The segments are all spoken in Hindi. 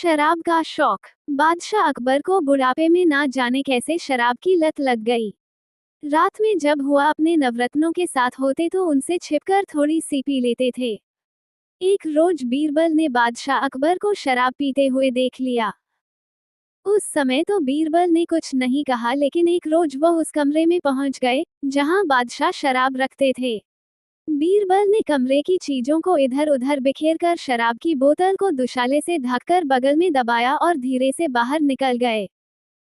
शराब का शौक। बादशाह अकबर को बुढ़ापे में ना जाने कैसे शराब की लत लग गई। रात में जब हुआ अपने नवरत्नों के साथ होते तो उनसे छिपकर थोड़ी सी पी लेते थे। एक रोज बीरबल ने बादशाह अकबर को शराब पीते हुए देख लिया। उस समय तो बीरबल ने कुछ नहीं कहा, लेकिन एक रोज वह उस कमरे में पहुंच गए जहां बादशाह शराब रखते थे। बीरबल ने कमरे की चीजों को इधर उधर बिखेरकर शराब की बोतल को दुशाले से ढककर बगल में दबाया और धीरे से बाहर निकल गए।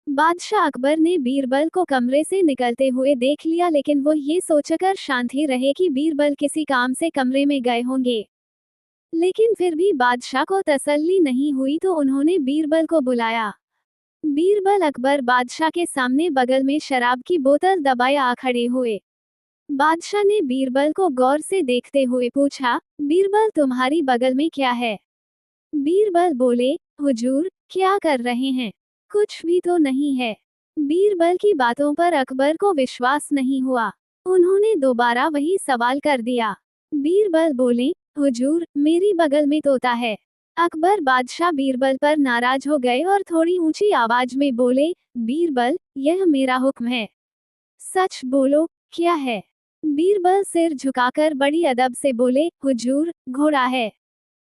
बादशाह अकबर ने बीरबल को कमरे से निकलते हुए देख लिया, लेकिन वो ये सोचकर शांत ही रहे कि बीरबल किसी काम से कमरे में गए होंगे। लेकिन फिर भी बादशाह को तसल्ली नहीं हुई तो उन्होंने बीरबल को बुलाया। बीरबल अकबर बादशाह के सामने बगल में शराब की बोतल दबाए आ खड़े हुए। बादशाह ने बीरबल को गौर से देखते हुए पूछा, बीरबल तुम्हारी बगल में क्या है? बीरबल बोले, हुजूर, क्या कर रहे हैं? कुछ भी तो नहीं है। बीरबल की बातों पर अकबर को विश्वास नहीं हुआ। उन्होंने दोबारा वही सवाल कर दिया। बीरबल बोले, हुजूर, मेरी बगल में तोता है। अकबर बादशाह बीरबल पर नाराज हो गए और थोड़ी ऊंची आवाज में बोले, बीरबल, यह मेरा हुक्म है। सच बोलो, क्या है? बीरबल सिर झुकाकर बड़ी अदब से बोले, हुजूर, घोड़ा है।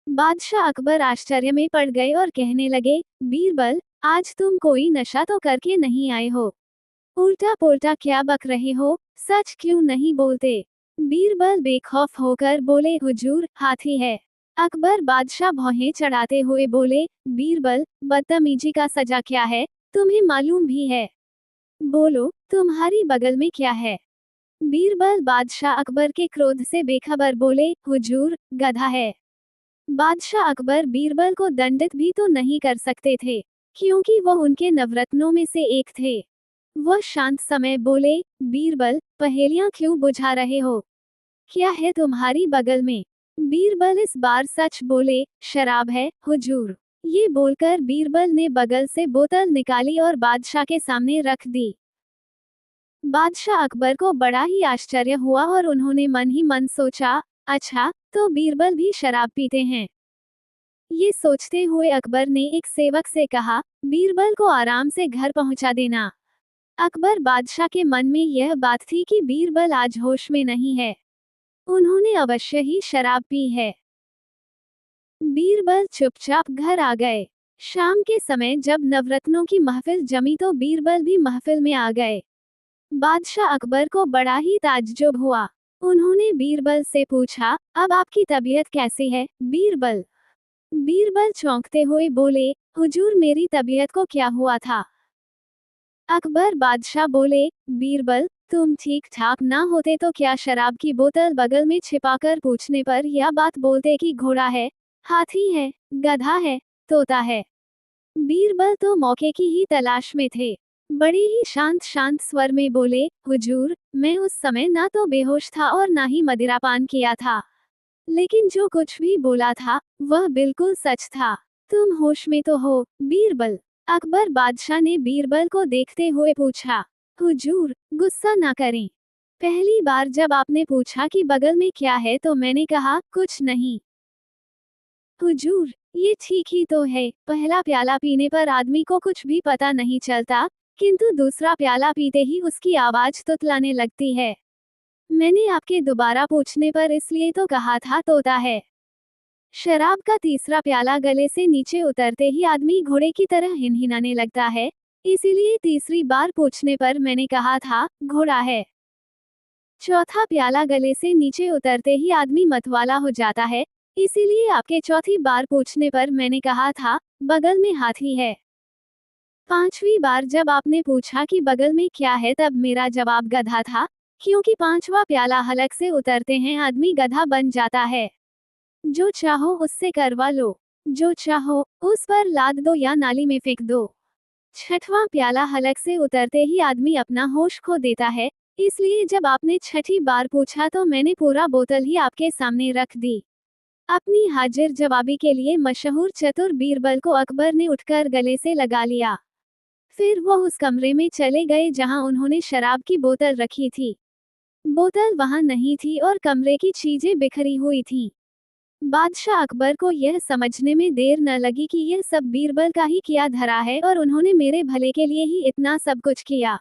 बादशाह अकबर आश्चर्य में पड़ गए और कहने लगे, बीरबल, आज तुम कोई नशा तो करके नहीं आए हो? उल्टा पुल्टा क्या बक रहे हो? सच क्यों नहीं बोलते? बीरबल बेखौफ होकर बोले, हुजूर, हाथी है। अकबर बादशाह भौहें चढ़ाते हुए बोले, बीरबल, बदतमीजी का सजा क्या है, तुम्हें मालूम भी है? बोलो, तुम्हारी बगल में क्या है? बीरबल बादशाह अकबर के क्रोध से बेखबर बोले, हुजूर, गधा है। बादशाह अकबर बीरबल को दंडित भी तो नहीं कर सकते थे, क्योंकि वह उनके नवरत्नों में से एक थे। वह शांत समय बोले, बीरबल, पहेलियां क्यों बुझा रहे हो? क्या है तुम्हारी बगल में? बीरबल इस बार सच बोले, शराब है, हुजूर। ये बोलकर बीरबल ने बगल से बोतल निकाली और बादशाह के सामने रख दी। बादशाह अकबर को बड़ा ही आश्चर्य हुआ और उन्होंने मन ही मन सोचा, अच्छा, तो बीरबल भी शराब पीते हैं। ये सोचते हुए अकबर ने एक सेवक से कहा, बीरबल को आराम से घर पहुंचा देना। अकबर बादशाह के मन में यह बात थी कि बीरबल आज होश में नहीं है। उन्होंने अवश्य ही शराब पी है। बीरबल चुपचाप घर आ गए। शाम के समय जब नवरत्नों की महफिल जमी तो बीरबल भी महफिल में आ गए। बादशाह अकबर को बड़ा ही ताज्जुब हुआ। उन्होंने बीरबल से पूछा, अब आपकी तबीयत कैसी है, बीरबल? बीरबल चौंकते हुए बोले, हुजूर, मेरी तबीयत को क्या हुआ था? अकबर बादशाह बोले, बीरबल, तुम ठीक ठाक ना होते तो क्या शराब की बोतल बगल में छिपाकर पूछने पर यह बात बोलते कि घोड़ा है, हाथी है, गधा है, तोता है? बीरबल तो मौके की ही तलाश में थे। बड़े ही शांत शांत स्वर में बोले, हुजूर, मैं उस समय ना तो बेहोश था और ना ही मदिरापान किया था। लेकिन जो कुछ भी बोला था, वह बिल्कुल सच था। तुम होश में तो हो, बीरबल? अकबर बादशाह ने बीरबल को देखते हुए पूछा, हुजूर, गुस्सा ना करें। पहली बार जब आपने पूछा कि बगल में क्या है तो मैंने कहा, कुछ नहीं। हुजूर, ये ठीक ही तो है, पहला प्याला पीने पर आदमी को कुछ भी पता नहीं चलता, किंतु दूसरा प्याला पीते ही उसकी आवाज तुतलाने लगती है। मैंने आपके दोबारा पूछने पर इसलिए तो कहा था तोता है। शराब का तीसरा प्याला गले से नीचे उतरते ही आदमी घोड़े की तरह हिनहिनाने लगता है, इसीलिए तीसरी बार पूछने पर मैंने कहा था, घोड़ा है। चौथा प्याला गले से नीचे उतरते ही आदमी मतवाला हो जाता है, इसीलिए आपके चौथी बार पूछने पर मैंने कहा था, बगल में हाथी है। पांचवी बार जब आपने पूछा कि बगल में क्या है तब मेरा जवाब गधा था, क्योंकि पांचवा प्याला हलक से उतरते हैं आदमी गधा बन जाता है। जो चाहो उससे करवा लो, जो चाहो उस पर लाद दो या नाली में फेंक दो। छठवां प्याला हलक से उतरते ही आदमी अपना होश खो देता है, इसलिए जब आपने छठी बार पूछा तो मैंने पूरा बोतल ही आपके सामने रख दी। अपनी हाजिर जवाबी के लिए मशहूर चतुर बीरबल को अकबर ने उठकर गले से लगा लिया। फिर वह उस कमरे में चले गए जहां उन्होंने शराब की बोतल रखी थी। बोतल वहां नहीं थी और कमरे की चीजें बिखरी हुई थीं। बादशाह अकबर को यह समझने में देर न लगी कि यह सब बीरबल का ही किया धरा है और उन्होंने मेरे भले के लिए ही इतना सब कुछ किया।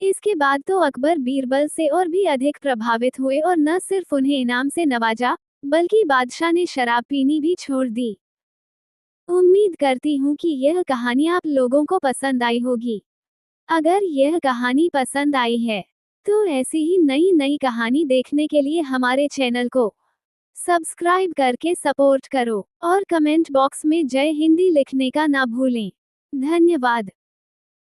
इसके बाद तो अकबर बीरबल से और भी अधिक प्रभावित हुए और न सिर्फ उन्हें इनाम से नवाजा, बल्कि बादशाह ने शराब पीनी भी छोड़ दी। उम्मीद करती हूँ कि यह कहानी आप लोगों को पसंद आई होगी। अगर यह कहानी पसंद आई है तो ऐसी ही नई नई कहानी देखने के लिए हमारे चैनल को सब्सक्राइब करके सपोर्ट करो और कमेंट बॉक्स में जय हिंदी लिखने का ना भूलें। धन्यवाद।